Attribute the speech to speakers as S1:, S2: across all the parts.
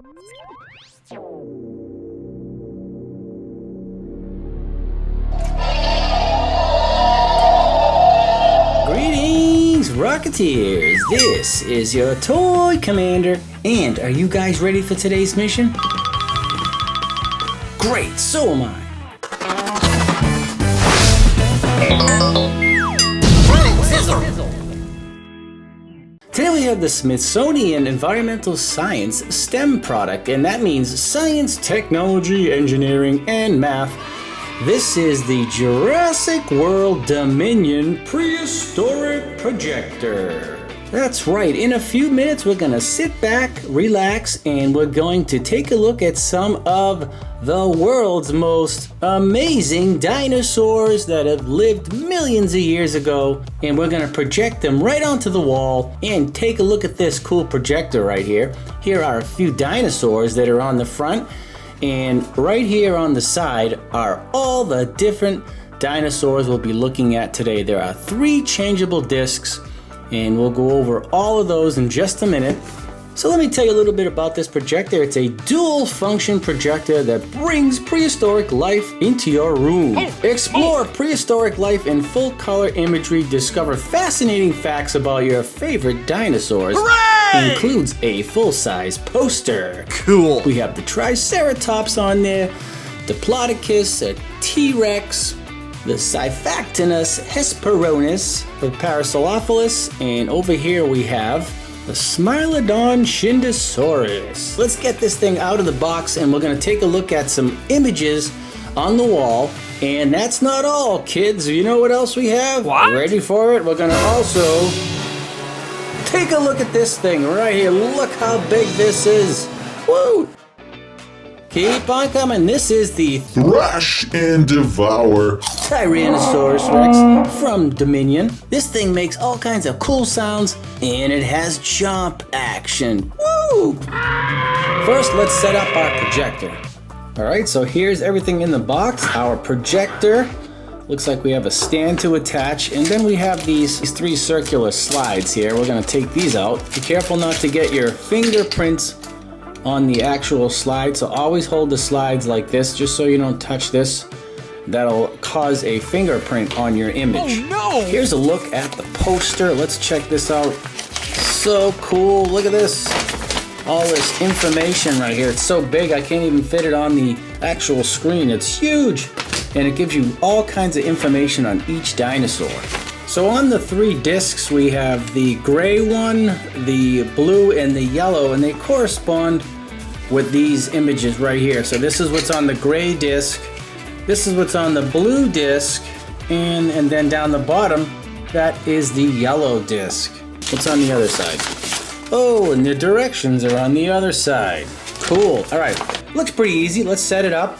S1: Greetings, Rocketeers! This is your toy commander, and are you guys ready for today's mission? Great, so am I. Today we have the Smithsonian Environmental Science STEM product, and that means science, technology, engineering, and math. This is the Jurassic World Dominion Prehistoric Projector. That's right, in a few minutes we're gonna sit back, relax, and we're going to take a look at some of the world's most amazing dinosaurs that have lived millions of years ago, and we're gonna project them right onto the wall and take a look at this cool projector right here. Here are a few dinosaurs that are on the front, and right here on the side are all the different dinosaurs we'll be looking at today. There are 3 changeable discs, and we'll go over all of those in just a minute. So let me tell you a little bit about this projector. It's a dual function projector that brings prehistoric life into your room. Explore prehistoric life in full color imagery. Discover fascinating facts about your favorite dinosaurs.
S2: Hooray!
S1: Includes a full-size poster.
S2: Cool.
S1: We have the Triceratops on there, Diplodocus, a T-Rex, the Scyphactinus hesperornis, the Parasaurolophus, and over here we have the Smilodon shindosaurus. Let's get this thing out of the box and we're gonna take a look at some images on the wall. And that's not all, kids. You know what else we have?
S2: What?
S1: Ready for it? We're gonna also take a look at this thing right here. Look how big this is. Woo! Keep on coming. This is the
S3: Thrash and Devour
S1: Tyrannosaurus Rex from Dominion. This thing makes all kinds of cool sounds and it has chomp action. Woo! First, let's set up our projector. Alright, so here's everything in the box. Our projector. Looks like we have a stand to attach, and then we have these 3 circular slides here. We're going to take these out. Be careful not to get your fingerprints on the actual slide, so always hold the slides like this just so you don't touch this. That'll cause a fingerprint on your image.
S2: Oh no!
S1: Here's a look at the poster. Let's check this out. So cool. Look at this. All this information right here. It's so big I can't even fit it on the actual screen. It's huge. And it gives you all kinds of information on each dinosaur. So on the 3 discs we have the gray one, the blue, and the yellow, and they correspond with these images right here. So this is what's on the gray disc, this is what's on the blue disc, and then down the bottom, that is the yellow disc. What's on the other side? Oh, and the directions are on the other side. Cool. All right, looks pretty easy. Let's set it up.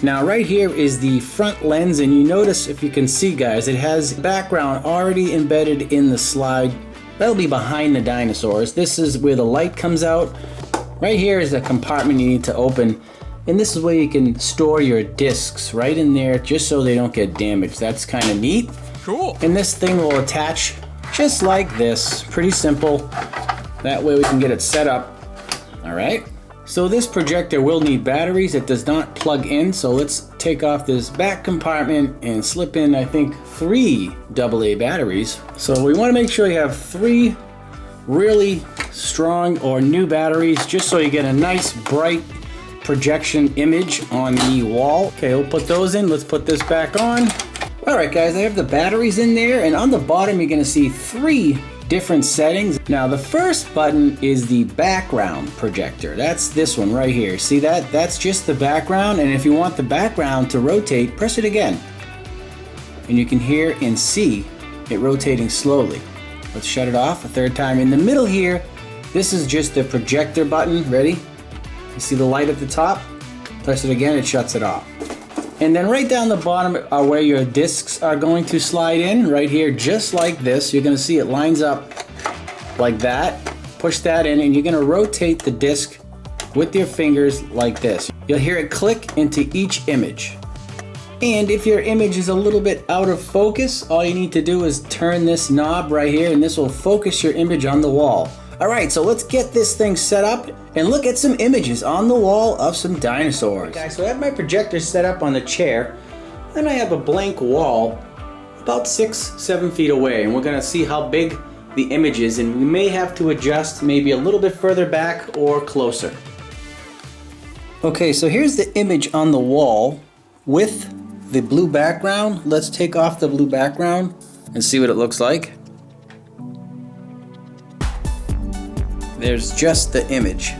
S1: Now right here is the front lens, and you notice, if you can see guys, it has background already embedded in the slide. That'll be behind the dinosaurs. This is where the light comes out. Right here is a compartment you need to open, and this is where you can store your discs right in there just so they don't get damaged. That's kind of neat.
S2: Cool.
S1: And this thing will attach just like this. Pretty simple. That way we can get it set up. All right. So this projector will need batteries. It does not plug in, so let's take off this back compartment and slip in, I think, 3 AA batteries. So we want to make sure you have 3 really strong or new batteries, just so you get a nice bright projection image on the wall. Okay, we'll put those in. Let's put this back on. All right, guys, I have the batteries in there, and on the bottom you're going to see 3 different settings. Now the first button is the background projector. That's this one right here. See that? That's just the background, and if you want the background to rotate, press it again. And you can hear and see it rotating slowly. Let's shut it off a 3rd time. In the middle here, this is just the projector button. Ready? You see the light at the top? Press it again, it shuts it off. And then right down the bottom are where your discs are going to slide in, right here, just like this. You're going to see it lines up like that. Push that in, and you're going to rotate the disc with your fingers like this. You'll hear it click into each image. And if your image is a little bit out of focus, all you need to do is turn this knob right here, and this will focus your image on the wall. Alright, so let's get this thing set up and look at some images on the wall of some dinosaurs. Okay, so I have my projector set up on the chair, and I have a blank wall about 6-7 feet away, and we're going to see how big the image is, and we may have to adjust maybe a little bit further back or closer. Okay, so here's the image on the wall with the blue background. Let's take off the blue background and see what it looks like. There's just the image.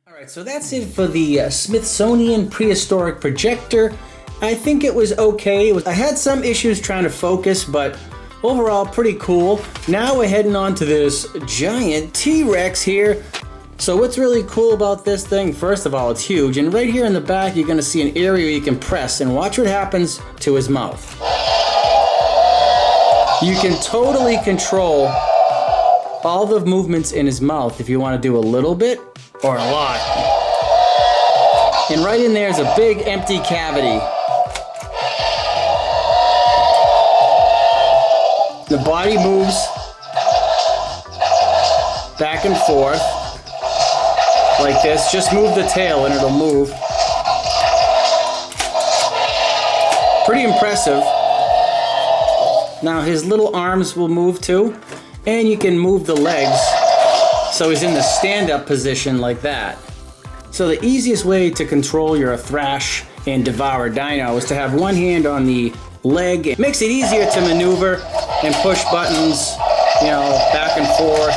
S1: Alright, so that's it for the Smithsonian Prehistoric Projector. I think it was okay. I had some issues trying to focus, but overall pretty cool. Now we're heading on to this giant T-Rex here. So what's really cool about this thing, first of all, it's huge, and right here in the back you're going to see an area you can press, and watch what happens to his mouth. You can totally control all the movements in his mouth if you want to do a little bit or a lot. And right in there is a big empty cavity. The body moves back and forth like this. Just move the tail and it'll move. Pretty impressive. Now his little arms will move too, and you can move the legs so he's in the stand-up position like that. So the easiest way to control your Thrash and Devour dino is to have one hand on the leg. It makes it easier to maneuver and push buttons, you know, back and forth.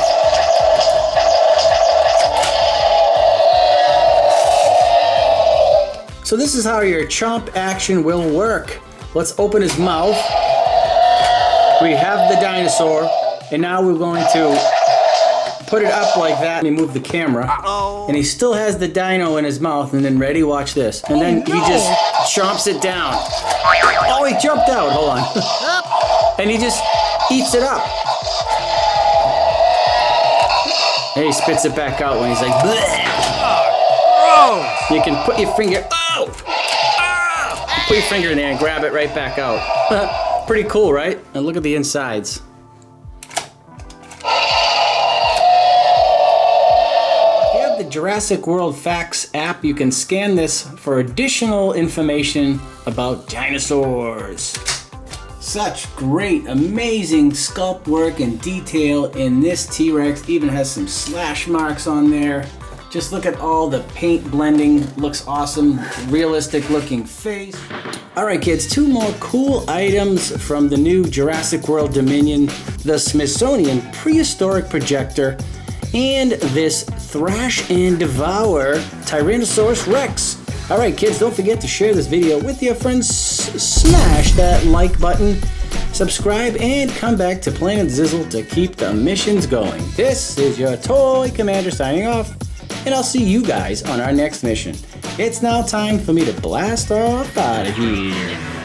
S1: So this is how your chomp action will work. Let's open his mouth. We have the dinosaur, and now we're going to put it up like that. Let me move the camera. And he still has the dino in his mouth, and then ready, watch this. And then he just chomps it down. Oh, he jumped out, hold on. And he just eats it up. And he spits it back out when he's like, bleh. You can put your finger, put your finger in there and grab it right back out. Pretty cool, right? And look at the insides. The Jurassic World Facts app, you can scan this for additional information about dinosaurs. Such great, amazing sculpt work and detail in this T-Rex. Even has some slash marks on there. Just look at all the paint blending, looks awesome. Realistic looking face. All right, kids, two more cool items from the new Jurassic World Dominion, the Smithsonian Prehistoric Projector, and this Thrash and Devour Tyrannosaurus Rex. All right, kids, don't forget to share this video with your friends. Smash that like button, subscribe, and come back to Planet Zizzle to keep the missions going. This is your Toy Commander signing off, and I'll see you guys on our next mission. It's now time for me to blast off out of here.